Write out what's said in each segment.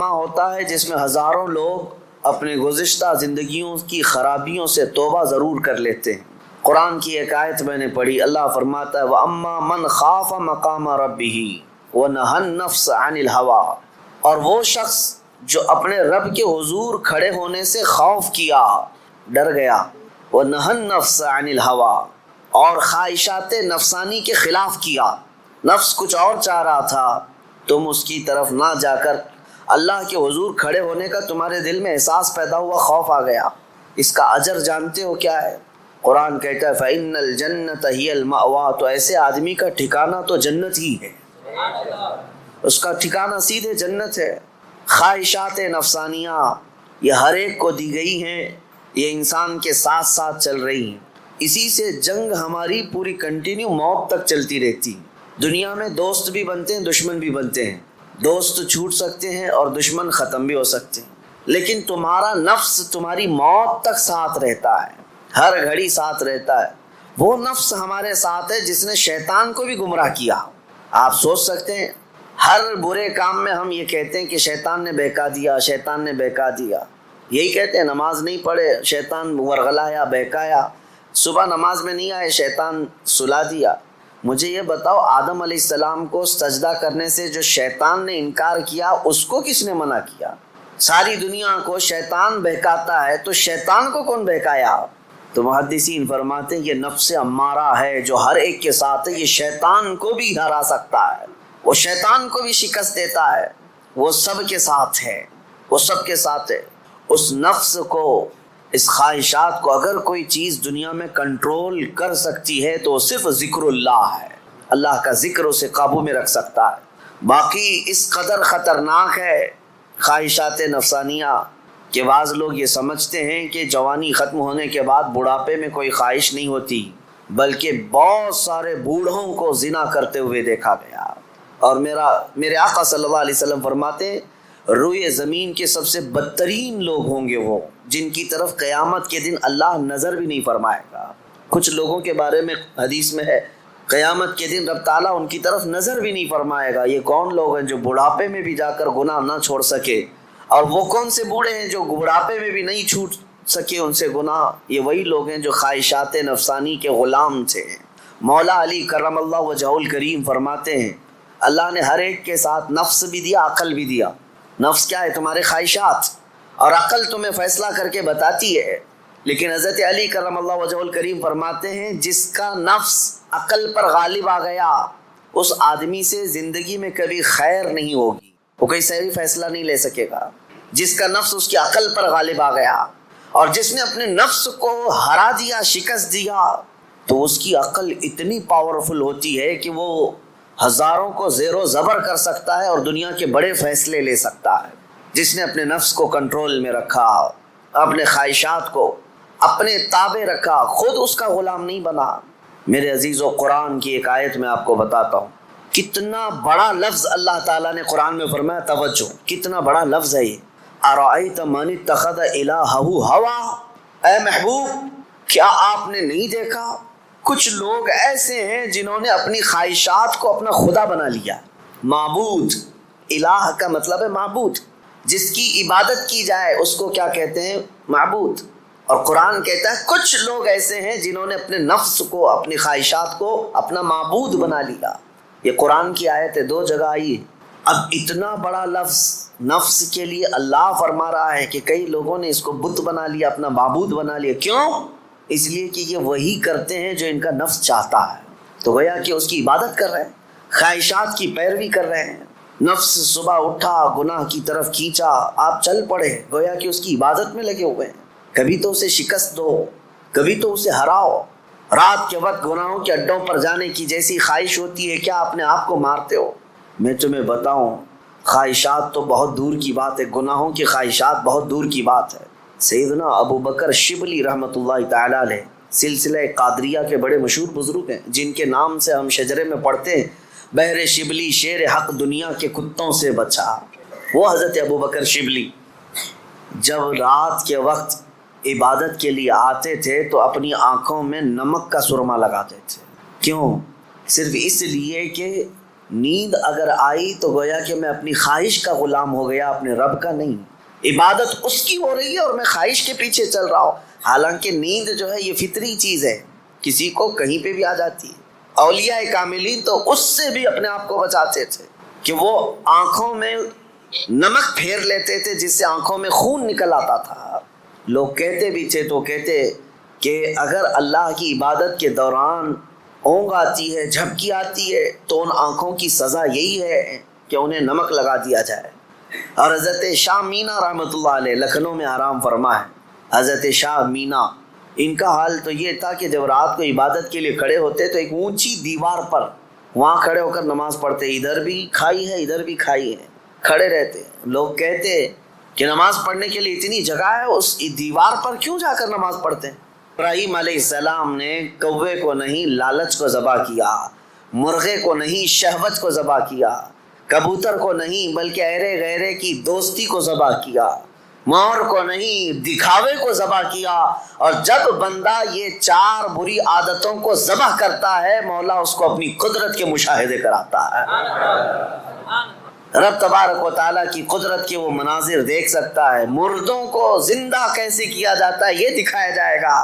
ہوتا ہے جس میں ہزاروں لوگ اپنے گزشتہ زندگیوں کی خرابیوں سے توبہ ضرور کر لیتے ہیں۔ قرآن کی ایک آیت میں نے پڑھی، اللہ فرماتا ہے وَأَمَّا مَنْ خَافَ مَقَامَ رَبِّهِ وَنَهَى النَّفْسَ عَنِ الْهَوَىٰ، اور وہ شخص جو اپنے رب کے حضور کھڑے ہونے سے خوف کیا، ڈر گیا، وَنَهَى النَّفْسَ عَنِ الْهَوَىٰ، اور خواہشات نفسانی کے خلاف کیا، نفس کچھ اور چاہ رہا تھا، تم اس کی طرف نہ جا کر اللہ کے حضور کھڑے ہونے کا تمہارے دل میں احساس پیدا ہوا، خوف آ گیا۔ اس کا اجر جانتے ہو کیا ہے؟ قرآن کہتا ہے فَإِنَّ الْجَنَّةَ هِيَ الْمَأْوَىٰ، تو ایسے آدمی کا ٹھکانہ تو جنت ہی ہے، اس کا ٹھکانہ سیدھے جنت ہے۔ خواہشات نفسانیہ یہ ہر ایک کو دی گئی ہیں، یہ انسان کے ساتھ ساتھ چل رہی ہیں، اسی سے جنگ ہماری پوری کنٹینیو موت تک چلتی رہتی۔ دنیا میں دوست بھی بنتے ہیں، دشمن بھی بنتے ہیں، دوست چھوٹ سکتے ہیں اور دشمن ختم بھی ہو سکتے ہیں، لیکن تمہارا نفس تمہاری موت تک ساتھ رہتا ہے، ہر گھڑی ساتھ رہتا ہے۔ وہ نفس ہمارے ساتھ ہے جس نے شیطان کو بھی گمراہ کیا۔ آپ سوچ سکتے ہیں ہر برے کام میں ہم یہ کہتے ہیں کہ شیطان نے بہکا دیا، شیطان نے بہکا دیا، یہی کہتے ہیں، نماز نہیں پڑھے شیطان ورغلایا، بہکایا، صبح نماز میں نہیں آئے شیطان سلا دیا۔ مجھے یہ بتاؤ آدم علیہ السلام کو سجدہ کرنے سے جو شیطان نے انکار کیا اس کو کس نے منع کیا؟ ساری دنیا کو شیطان بہکاتا ہے تو شیطان کو کون بہکایا؟ تو محدثین فرماتے ہیں یہ نفس امارہ ہے جو ہر ایک کے ساتھ ہے، یہ شیطان کو بھی ہرا سکتا ہے، وہ شیطان کو بھی شکست دیتا ہے، وہ سب کے ساتھ ہے، وہ سب کے ساتھ ہے۔ اس نفس کو، اس خواہشات کو اگر کوئی چیز دنیا میں کنٹرول کر سکتی ہے تو صرف ذکر اللہ ہے، اللہ کا ذکر اسے قابو میں رکھ سکتا ہے۔ باقی اس قدر خطرناک ہے خواہشات نفسانیہ کہ بعض لوگ یہ سمجھتے ہیں کہ جوانی ختم ہونے کے بعد بڑھاپے میں کوئی خواہش نہیں ہوتی، بلکہ بہت سارے بوڑھوں کو زنا کرتے ہوئے دیکھا گیا، اور میرے آقا صلی اللہ علیہ وسلم فرماتے ہیں روئے زمین کے سب سے بدترین لوگ ہوں گے وہ جن کی طرف قیامت کے دن اللہ نظر بھی نہیں فرمائے گا۔ کچھ لوگوں کے بارے میں حدیث میں ہے قیامت کے دن رب تعالیٰ ان کی طرف نظر بھی نہیں فرمائے گا۔ یہ کون لوگ ہیں جو بڑھاپے میں بھی جا کر گناہ نہ چھوڑ سکے؟ اور وہ کون سے بوڑھے ہیں جو بڑھاپے میں بھی نہیں چھوٹ سکے ان سے گناہ؟ یہ وہی لوگ ہیں جو خواہشات نفسانی کے غلام تھے۔ مولا علی کرم اللہ وجہہ الکریم فرماتے ہیں اللہ نے ہر ایک کے ساتھ نفس بھی دیا، عقل بھی دیا۔ نفس کیا ہے؟ تمہارے خواہشات، اور عقل تمہیں فیصلہ کر کے بتاتی ہے، لیکن حضرت علی کرم اللہ وجہہ الکریم فرماتے ہیں جس کا نفس عقل پر غالب آ گیا اس آدمی سے زندگی میں کبھی خیر نہیں ہوگی، وہ کوئی صحیح فیصلہ نہیں لے سکے گا۔ جس کا نفس اس کی عقل پر غالب آ گیا اور جس نے اپنے نفس کو ہرا دیا، شکست دیا، تو اس کی عقل اتنی پاورفل ہوتی ہے کہ وہ ہزاروں کو زیر و زبر کر سکتا ہے اور دنیا کے بڑے فیصلے لے سکتا ہے۔ جس نے اپنے نفس کو کنٹرول میں رکھا، اپنے خواہشات کو اپنے تابع رکھا، خود اس کا غلام نہیں بنا۔ میرے عزیزو، قرآن کی ایک آیت میں آپ کو بتاتا ہوں کتنا بڑا لفظ اللہ تعالیٰ نے قرآن میں فرمایا، توجہ کتنا بڑا لفظ ہے یہ، ارأیت من اتخذ الہہ ہوا، اے محبوب کیا آپ نے نہیں دیکھا کچھ لوگ ایسے ہیں جنہوں نے اپنی خواہشات کو اپنا خدا بنا لیا۔ معبود، الہ کا مطلب ہے معبود، جس کی عبادت کی جائے اس کو کیا کہتے ہیں؟ معبود۔ اور قرآن کہتا ہے کچھ لوگ ایسے ہیں جنہوں نے اپنے نفس کو، اپنی خواہشات کو اپنا معبود بنا لیا۔ یہ قرآن کی آیت ہے، 2 جگہ آئی ہے۔ اب اتنا بڑا لفظ نفس کے لیے اللہ فرما رہا ہے کہ کئی لوگوں نے اس کو بت بنا لیا، اپنا معبود بنا لیا۔ کیوں؟ اس لیے کہ یہ وہی کرتے ہیں جو ان کا نفس چاہتا ہے، تو گویا کہ اس کی عبادت کر رہے ہیں، خواہشات کی پیروی کر رہے ہیں۔ نفس صبح اٹھا، گناہ کی طرف کھینچا، آپ چل پڑے، گویا کہ اس کی عبادت میں لگے ہوئے ہیں۔ کبھی تو اسے شکست دو، کبھی تو اسے ہراؤ۔ رات کے وقت گناہوں کے اڈوں پر جانے کی جیسی خواہش ہوتی ہے، کیا اپنے آپ کو مارتے ہو؟ میں تمہیں بتاؤں خواہشات تو بہت دور کی بات ہے، گناہوں کی خواہشات بہت دور کی بات ہے۔ سیدنا ابو بکر شبلی رحمۃ اللہ تعالی علیہ سلسلہ قادریہ کے بڑے مشہور بزرگ ہیں، جن کے نام سے ہم شجرے میں پڑھتے ہیں بہر شبلی شیر حق دنیا کے کتوں سے بچا۔ وہ حضرت ابو بکر شبلی جب رات کے وقت عبادت کے لیے آتے تھے تو اپنی آنکھوں میں نمک کا سرما لگاتے تھے۔ کیوں؟ صرف اس لیے کہ نیند اگر آئی تو گویا کہ میں اپنی خواہش کا غلام ہو گیا، اپنے رب کا نہیں۔ عبادت اس کی ہو رہی ہے اور میں خواہش کے پیچھے چل رہا ہوں، حالانکہ نیند جو ہے یہ فطری چیز ہے، کسی کو کہیں پہ بھی آ جاتی ہے۔ اولیاء کاملین تو اس سے بھی اپنے آپ کو بچاتے تھے کہ وہ آنکھوں میں نمک پھیر لیتے تھے جس سے آنکھوں میں خون نکل آتا تھا۔ لوگ کہتے بھی تھے تو کہتے کہ اگر اللہ کی عبادت کے دوران اونگ آتی ہے، جھپکی آتی ہے، تو ان آنکھوں کی سزا یہی ہے کہ انہیں نمک لگا دیا جائے۔ اور حضرت شاہ مینا رحمۃ اللہ علیہ لکھنؤ میں آرام فرما ہے، حضرت شاہ مینا، ان کا حال تو یہ تھا کہ جب رات کو عبادت کے لیے کھڑے ہوتے تو ایک اونچی دیوار پر وہاں کھڑے ہو کر نماز پڑھتے، ادھر بھی کھائی ہے ادھر بھی کھائی ہے، کھڑے رہتے۔ لوگ کہتے کہ نماز پڑھنے کے لیے اتنی جگہ ہے، اس دیوار پر کیوں جا کر نماز پڑھتے ہیں؟ ابراہیم علیہ السلام نے کوے کو نہیں لالچ کو ذبح کیا، مرغے کو نہیں شہوت کو ذبح کیا، کبوتر کو نہیں بلکہ ایرے غیرے کی دوستی کو ذبح کیا، مور کو نہیں دکھاوے کو ذبح کیا۔ اور جب بندہ یہ 4 بری عادتوں کو ذبح کرتا ہے، مولا اس کو اپنی قدرت کے مشاہدے کراتا ہے۔ رب تبارک و تعالیٰ کی قدرت کے وہ مناظر دیکھ سکتا ہے، مردوں کو زندہ کیسے کیا جاتا ہے یہ دکھایا جائے گا۔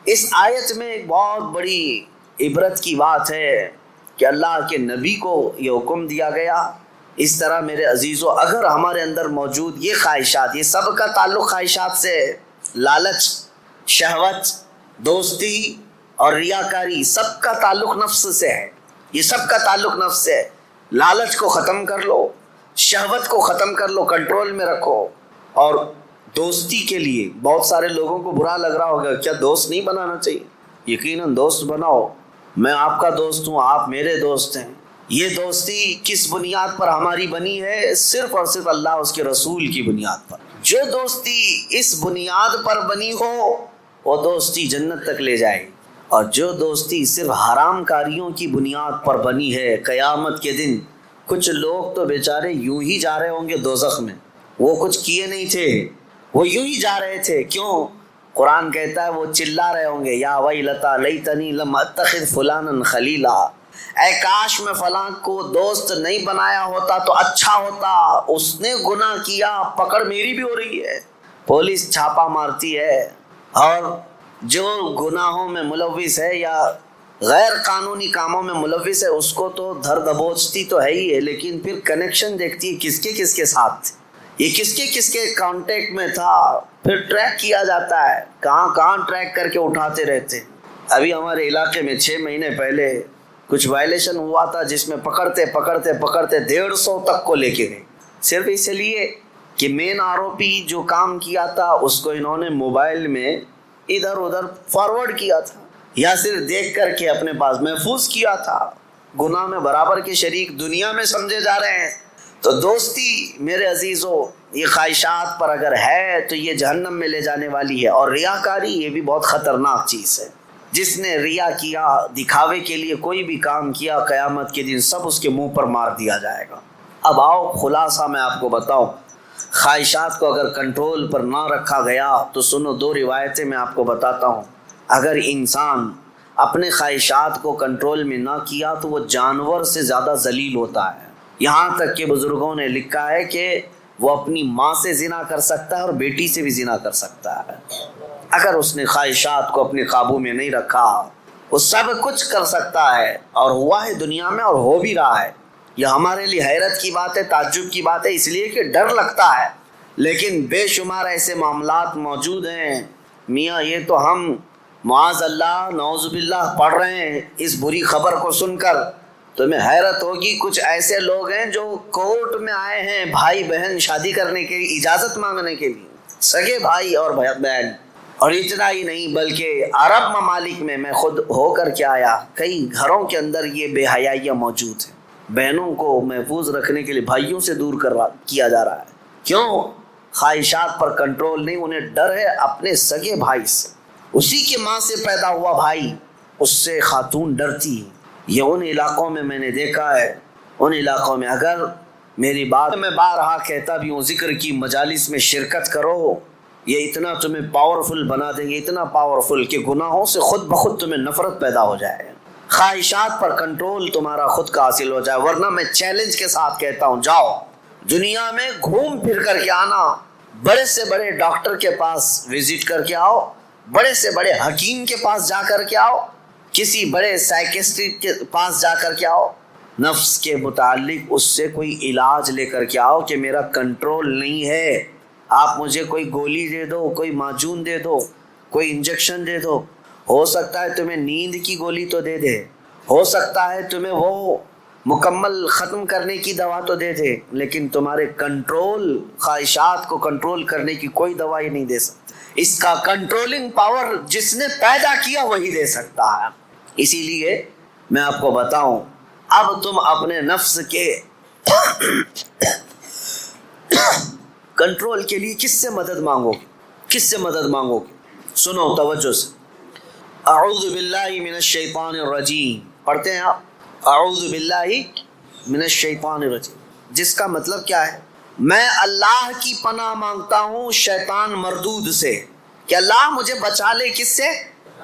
اس آیت میں ایک بہت بڑی عبرت کی بات ہے کہ اللہ کے نبی کو یہ حکم دیا گیا۔ اس طرح میرے عزیزو، اگر ہمارے اندر موجود یہ خواہشات، یہ سب کا تعلق خواہشات سے، لالچ، شہوت، دوستی اور ریاکاری، سب کا تعلق نفس سے ہے، یہ سب کا تعلق نفس سے ہے۔ لالچ کو ختم کر لو، شہوت کو ختم کر لو، کنٹرول میں رکھو۔ اور دوستی کے لیے بہت سارے لوگوں کو برا لگ رہا ہوگا، کیا دوست نہیں بنانا چاہیے؟ یقیناً دوست بناؤ، میں آپ کا دوست ہوں، آپ میرے دوست ہیں۔ یہ دوستی کس بنیاد پر ہماری بنی ہے؟ صرف اور صرف اللہ اس کے رسول کی بنیاد پر۔ جو دوستی اس بنیاد پر بنی ہو وہ دوستی جنت تک لے جائے گی، اور جو دوستی صرف حرام کاریوں کی بنیاد پر بنی ہے، قیامت کے دن کچھ لوگ تو بیچارے یوں ہی جا رہے ہوں گے دوزخ میں، وہ کچھ کیے نہیں تھے، وہ یوں ہی جا رہے تھے۔ کیوں؟ قرآن کہتا ہے وہ چلا رہے ہوں گے، یا ویلتا لیتنی لم اتخذ فلانا خلیلا، اے کاش میں فلاں کو دوست نہیں بنایا ہوتا تو اچھا ہوتا، اس نے گناہ کیا، پکڑ میری بھی ہو رہی ہے، پولیس چھاپا مارتی ہے، اور جو گناہوں میں ملوث ہے یا غیر قانونی کاموں میں ملوث ہے اس کو تو دھر دبوچتی تو ہے ہی ہے، لیکن پھر کنیکشن دیکھتی ہے کس کے ساتھ، یہ کس کے کانٹیکٹ میں تھا، پھر ٹریک کیا جاتا ہے، کہاں ٹریک کر کے اٹھاتے رہتے۔ ابھی ہمارے علاقے میں 6 مہینے پہلے کچھ وائلیشن ہوا تھا جس میں پکڑتے 150 تک کو لے کے گئے، صرف اس لیے کہ مین آروپی جو کام کیا تھا اس کو انہوں نے موبائل میں ادھر ادھر فارورڈ کیا تھا، یا صرف دیکھ کر کے اپنے پاس محفوظ کیا تھا۔ گناہ میں برابر کے شریک دنیا میں سمجھے جا رہے ہیں۔ تو دوستی میرے عزیزو یہ خواہشات پر اگر ہے تو یہ جہنم میں لے جانے والی ہے، اور ریاکاری یہ بھی بہت خطرناک چیز ہے۔ جس نے ریا کیا، دکھاوے کے لیے کوئی بھی کام کیا، قیامت کے دن سب اس کے منہ پر مار دیا جائے گا۔ اب آؤ خلاصہ میں آپ کو بتاؤں، خواہشات کو اگر کنٹرول پر نہ رکھا گیا تو سنو 2 روایتیں میں آپ کو بتاتا ہوں۔ اگر انسان اپنے خواہشات کو کنٹرول میں نہ کیا تو وہ جانور سے زیادہ ذلیل ہوتا ہے۔ یہاں تک کہ بزرگوں نے لکھا ہے کہ وہ اپنی ماں سے زنا کر سکتا ہے اور بیٹی سے بھی زنا کر سکتا ہے، اگر اس نے خواہشات کو اپنے قابو میں نہیں رکھا۔ وہ سب کچھ کر سکتا ہے، اور ہوا ہے دنیا میں اور ہو بھی رہا ہے۔ یہ ہمارے لیے حیرت کی بات ہے، تعجب کی بات ہے، اس لیے کہ ڈر لگتا ہے، لیکن بے شمار ایسے معاملات موجود ہیں میاں، یہ تو ہم معاذ اللہ نعوذ باللہ پڑھ رہے ہیں۔ اس بری خبر کو سن کر تمہیں حیرت ہوگی، کچھ ایسے لوگ ہیں جو کورٹ میں آئے ہیں بھائی بہن شادی کرنے کے لیے، اجازت مانگنے کے لیے، سگے بھائی اور بہن۔ اور اتنا ہی نہیں بلکہ عرب ممالک میں خود ہو کر کے آیا، کئی گھروں کے اندر یہ بے حیائیاں موجود ہیں۔ بہنوں کو محفوظ رکھنے کے لیے بھائیوں سے دور کیا جا رہا ہے۔ کیوں؟ خواہشات پر کنٹرول نہیں، انہیں ڈر ہے اپنے سگے بھائی سے، اسی کے ماں سے پیدا ہوا بھائی، اس سے خاتون ڈرتی ہے۔ یہ ان علاقوں میں میں نے دیکھا ہے، ان علاقوں میں اگر میری بات میں بارہا کہتا بھی ہوں، ذکر کی مجالس میں شرکت کرو، یہ اتنا تمہیں پاورفل بنا دیں گے، اتنا پاورفل کہ گناہوں سے خود بخود تمہیں نفرت پیدا ہو جائے۔ خواہشات پر کنٹرول تمہارا خود کا حاصل ہو جائے. ورنہ میں چیلنج کے ساتھ کہتا ہوں، جاؤ دنیا میں گھوم پھر کر کے آنا، بڑے سے بڑے ڈاکٹر کے پاس وزٹ کر کے آؤ، بڑے سے بڑے حکیم کے پاس جا کر کے آؤ، کسی بڑے سائیکسٹرسٹ کے پاس جا کر کے آؤ، نفس کے متعلق اس سے کوئی علاج لے کر کے آؤ کہ میرا کنٹرول نہیں ہے. آپ مجھے کوئی گولی دے دو، کوئی معجون دے دو، کوئی انجیکشن دے دو، ہو سکتا ہے تمہیں نیند کی گولی تو دے دے، ہو سکتا ہے تمہیں وہ مکمل ختم کرنے کی دوا تو دے دے، لیکن تمہارے کنٹرول، خواہشات کو کنٹرول کرنے کی کوئی دوائی نہیں دے سکتا. اس کا کنٹرولنگ پاور جس نے پیدا کیا وہی دے سکتا ہے. اسی لیے میں آپ کو بتاؤں، اب تم اپنے نفس کے کنٹرول کے لیے کس سے مدد مانگو گے؟ کس سے مدد مانگو گے؟ سنو توجہ سے. اعوذ باللہ من الشیطان الرجیم پڑھتے ہیں آپ، اعوذ باللہ من الشیطان الرجیم، جس کا مطلب کیا ہے؟ میں اللہ کی پناہ مانگتا ہوں شیطان مردود سے، کہ اللہ مجھے بچا لے. کس سے؟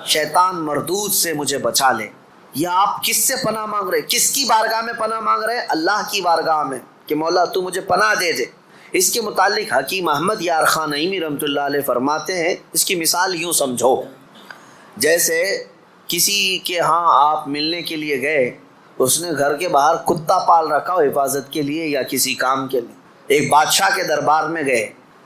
شیطان مردود سے مجھے بچا لے. یا آپ کس سے پناہ مانگ رہے؟ کس کی بارگاہ میں پناہ مانگ رہے؟ اللہ کی بارگاہ میں، کہ مولا تو مجھے پناہ دے دے. اس کے متعلق حکیم احمد یار خان نعیمی رحمۃ اللہ علیہ فرماتے ہیں، اس کی مثال یوں سمجھو، جیسے کسی کے ہاں آپ ملنے کے لیے گئے، اس نے گھر کے باہر کتا پال رکھا ہو حفاظت کے لیے یا کسی کام کے لیے. ایک بادشاہ کے دربار میں گئے،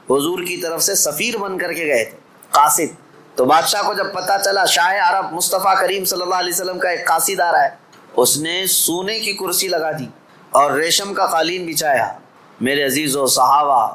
حضور کی طرف سے سفیر بن کر کے گئے تھے، قاصد. تو بادشاہ کو جب پتہ چلا شاہ عرب مصطفیٰ کریم صلی اللہ علیہ وسلم کا ایک قاصد آ رہا ہے، اس نے سونے کی کرسی لگا دی اور ریشم کا قالین بچھایا. میرے عزیز و صحابہ،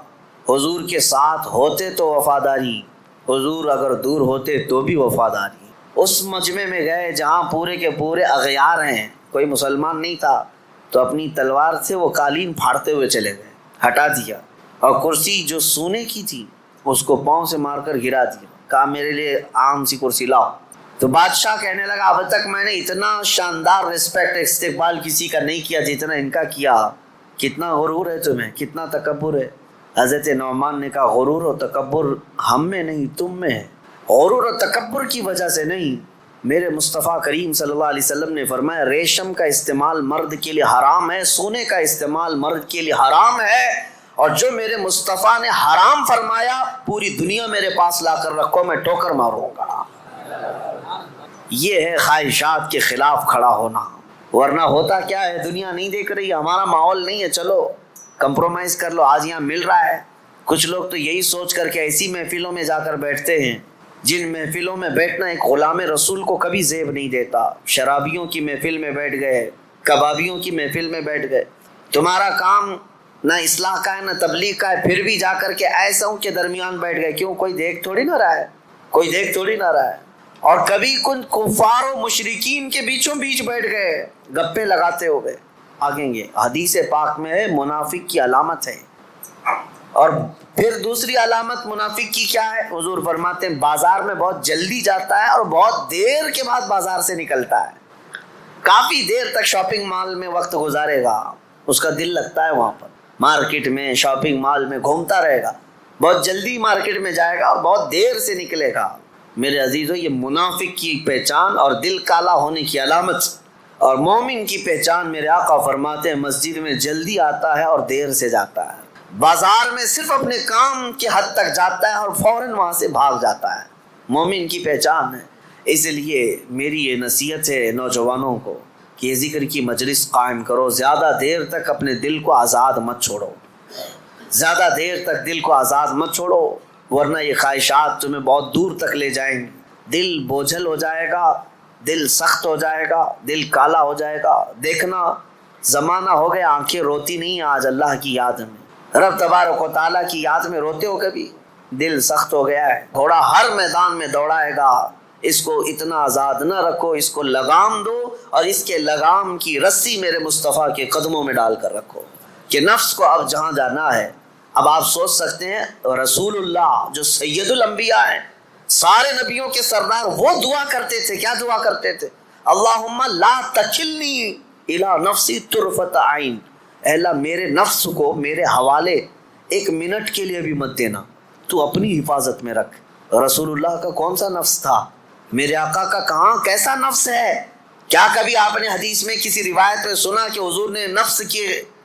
حضور کے ساتھ ہوتے تو وفاداری، حضور اگر دور ہوتے تو بھی وفاداری. اس مجمع میں گئے جہاں پورے کے پورے اغیار ہیں، کوئی مسلمان نہیں تھا، تو اپنی تلوار سے وہ قالین پھاڑتے ہوئے چلے گئے، ہٹا دیا، اور کرسی جو سونے کی تھی اس کو پاؤں سے مار کر گرا دیا. کہا میرے لیے عام سی کرسی لاؤ. تو بادشاہ کہنے لگا اب تک میں نے اتنا شاندار رسپیکٹ استقبال کسی کا نہیں کیا جتنا ان کا کیا. کتنا غرور ہے تمہیں، کتنا تکبر ہے. حضرت نعمان نے کہا غرور و تکبر ہم میں نہیں تم میں ہے. غرور و تکبر کی وجہ سے نہیں، میرے مصطفیٰ کریم صلی اللہ علیہ وسلم نے فرمایا ریشم کا استعمال مرد کے لیے حرام ہے، سونے کا استعمال مرد کے لیے حرام ہے، اور جو میرے مصطفیٰ نے حرام فرمایا پوری دنیا میرے پاس لا کر رکھو، میں ٹوکر ماروں گا. یہ ہے خواہشات کے خلاف کھڑا ہونا. ورنہ ہوتا کیا ہے، دنیا نہیں دیکھ رہی، ہمارا ماحول نہیں ہے، چلو کمپرومائز کر لو، آج یہاں مل رہا ہے. کچھ لوگ تو یہی سوچ کر کے ایسی محفلوں میں جا کر بیٹھتے ہیں جن محفلوں میں بیٹھنا ایک غلام رسول کو کبھی زیب نہیں دیتا. شرابیوں کی محفل میں بیٹھ گئے، کبابیوں کی محفل میں بیٹھ گئے. تمہارا کام نہ اصلاح کا ہے نہ تبلیغ کا ہے، پھر بھی جا کر کے ایسوں کے درمیان بیٹھ گئے. کیوں؟ کوئی دیکھ تھوڑی نہ رہا ہے، کوئی دیکھ تھوڑی نہ رہا ہے. اور کبھی کچھ کفار و مشرکین کے بیچوں بیچ بیٹھ گئے گپے لگاتے ہوئے. آگیں گے حدیث پاک میں ہے منافق کی علامت ہے. اور پھر دوسری علامت منافق کی کیا ہے؟ حضور فرماتے ہیں بازار میں بہت جلدی جاتا ہے اور بہت دیر کے بعد بازار سے نکلتا ہے. کافی دیر تک شاپنگ مال میں وقت گزارے گا، اس کا دل لگتا ہے وہاں پر، مارکیٹ میں شاپنگ مال میں گھومتا رہے گا، بہت جلدی مارکیٹ میں جائے گا اور بہت دیر سے نکلے گا. میرے عزیزو، یہ منافق کی پہچان اور دل کالا ہونے کی علامت. اور مومن کی پہچان میرے آقا فرماتے ہیں مسجد میں جلدی آتا ہے اور دیر سے جاتا ہے، بازار میں صرف اپنے کام کے حد تک جاتا ہے اور فوراً وہاں سے بھاگ جاتا ہے. مومن کی پہچان ہے. اس لیے میری یہ نصیحت ہے نوجوانوں کو کہ یہ ذکر کی مجلس قائم کرو، زیادہ دیر تک اپنے دل کو آزاد مت چھوڑو، زیادہ دیر تک دل کو آزاد مت چھوڑو، ورنہ یہ خواہشات تمہیں بہت دور تک لے جائیں گے. دل بوجھل ہو جائے گا، دل سخت ہو جائے گا، دل کالا ہو جائے گا. دیکھنا زمانہ ہو گیا آنکھیں روتی نہیں آج اللہ کی یاد میں، رب تبارک و تعالیٰ کی یاد میں روتے ہو کبھی؟ دل سخت ہو گیا ہے. گھوڑا ہر میدان میں دوڑائے گا، اس کو اتنا آزاد نہ رکھو، اس کو لگام دو اور اس کے لگام کی رسی میرے مصطفیٰ کے قدموں میں ڈال کر رکھو کہ نفس کو اب جہاں جانا ہے. اب آپ سوچ سکتے ہیں رسول اللہ جو سید الانبیاء ہیں، سارے نبیوں کے سردار، وہ دعا کرتے تھے. کیا دعا کرتے تھے؟ اللہم لا تکلنی الی نفسی طرفۃ عین، اے اللہ میرے نفس کو میرے حوالے ایک منٹ کے لیے بھی مت دینا، تو اپنی حفاظت میں رکھ. رسول اللہ کا کون سا نفس تھا؟ میرے آقا کا کہاں کیسا نفس ہے کیا کبھی آپ نے حدیث میں کسی روایت میں سنا کہ حضور نے نفس کے